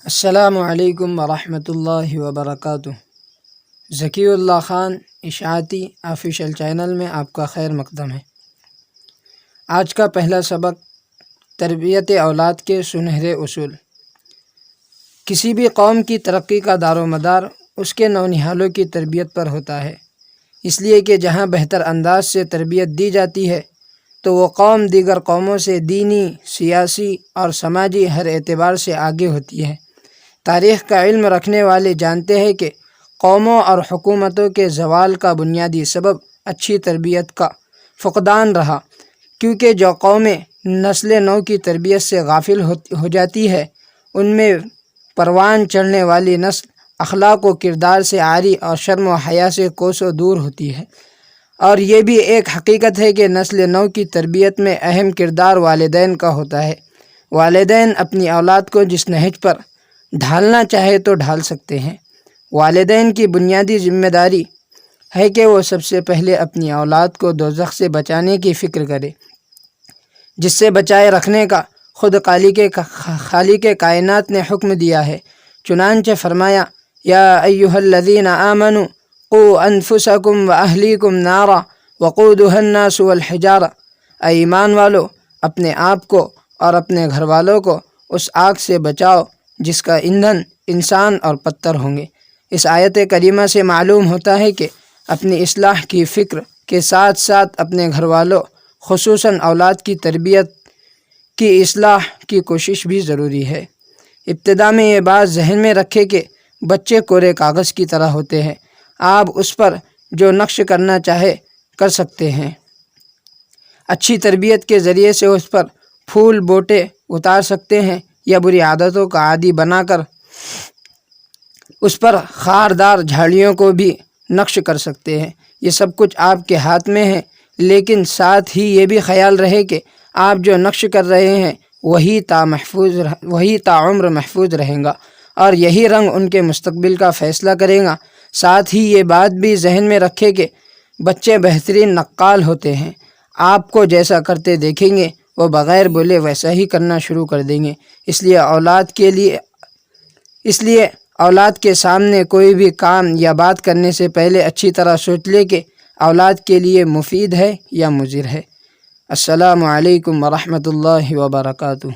السلام علیکم ورحمۃ اللہ وبرکاتہ۔ ذکی اللہ خان اشاعتی آفیشیل چینل میں آپ کا خیر مقدم ہے۔ آج کا پہلا سبق تربیت اولاد کے سنہرے اصول۔ کسی بھی قوم کی ترقی کا دار و مدار اس کے نونہالوں کی تربیت پر ہوتا ہے، اس لیے کہ جہاں بہتر انداز سے تربیت دی جاتی ہے تو وہ قوم دیگر قوموں سے دینی، سیاسی اور سماجی ہر اعتبار سے آگے ہوتی ہے۔ تاریخ کا علم رکھنے والے جانتے ہیں کہ قوموں اور حکومتوں کے زوال کا بنیادی سبب اچھی تربیت کا فقدان رہا، کیونکہ جو قومیں نسل نو کی تربیت سے غافل ہو جاتی ہے ان میں پروان چڑھنے والی نسل اخلاق و کردار سے عاری اور شرم و حیا سے کوسوں دور ہوتی ہے۔ اور یہ بھی ایک حقیقت ہے کہ نسل نو کی تربیت میں اہم کردار والدین کا ہوتا ہے۔ والدین اپنی اولاد کو جس نہج پر ڈھالنا چاہے تو ڈھال سکتے ہیں۔ والدین کی بنیادی ذمہ داری ہے کہ وہ سب سے پہلے اپنی اولاد کو دوزخ سے بچانے کی فکر کرے، جس سے بچائے رکھنے کا خود خالق کائنات نے حکم دیا ہے۔ چنانچہ فرمایا، یا ایھا الذین آمنوا قوا انفسکم واہلیکم نارا وقودھا الناس والحجارہ، اے ایمان والو اپنے آپ کو اور اپنے گھر والوں کو اس آگ سے بچاؤ جس کا ایندھن انسان اور پتھر ہوں گے۔ اس آیت کریمہ سے معلوم ہوتا ہے کہ اپنی اصلاح کی فکر کے ساتھ ساتھ اپنے گھر والوں خصوصاً اولاد کی تربیت کی اصلاح کی کوشش بھی ضروری ہے۔ ابتدا میں یہ بات ذہن میں رکھے کہ بچے کورے کاغذ کی طرح ہوتے ہیں، آپ اس پر جو نقش کرنا چاہے کر سکتے ہیں۔ اچھی تربیت کے ذریعے سے اس پر پھول بوٹے اتار سکتے ہیں یا بری عادتوں کا عادی بنا کر اس پر خاردار جھاڑیوں کو بھی نقش کر سکتے ہیں۔ یہ سب کچھ آپ کے ہاتھ میں ہے، لیکن ساتھ ہی یہ بھی خیال رہے کہ آپ جو نقش کر رہے ہیں وہی تا عمر محفوظ رہیں گا اور یہی رنگ ان کے مستقبل کا فیصلہ کرے گا۔ ساتھ ہی یہ بات بھی ذہن میں رکھے کہ بچے بہترین نقال ہوتے ہیں، آپ کو جیسا کرتے دیکھیں گے وہ بغیر بولے ویسا ہی کرنا شروع کر دیں گے۔ اس لیے اولاد کے سامنے کوئی بھی کام یا بات کرنے سے پہلے اچھی طرح سوچ لے کہ اولاد کے لیے مفید ہے یا مضر ہے۔ السلام علیکم ورحمۃ اللہ وبرکاتہ۔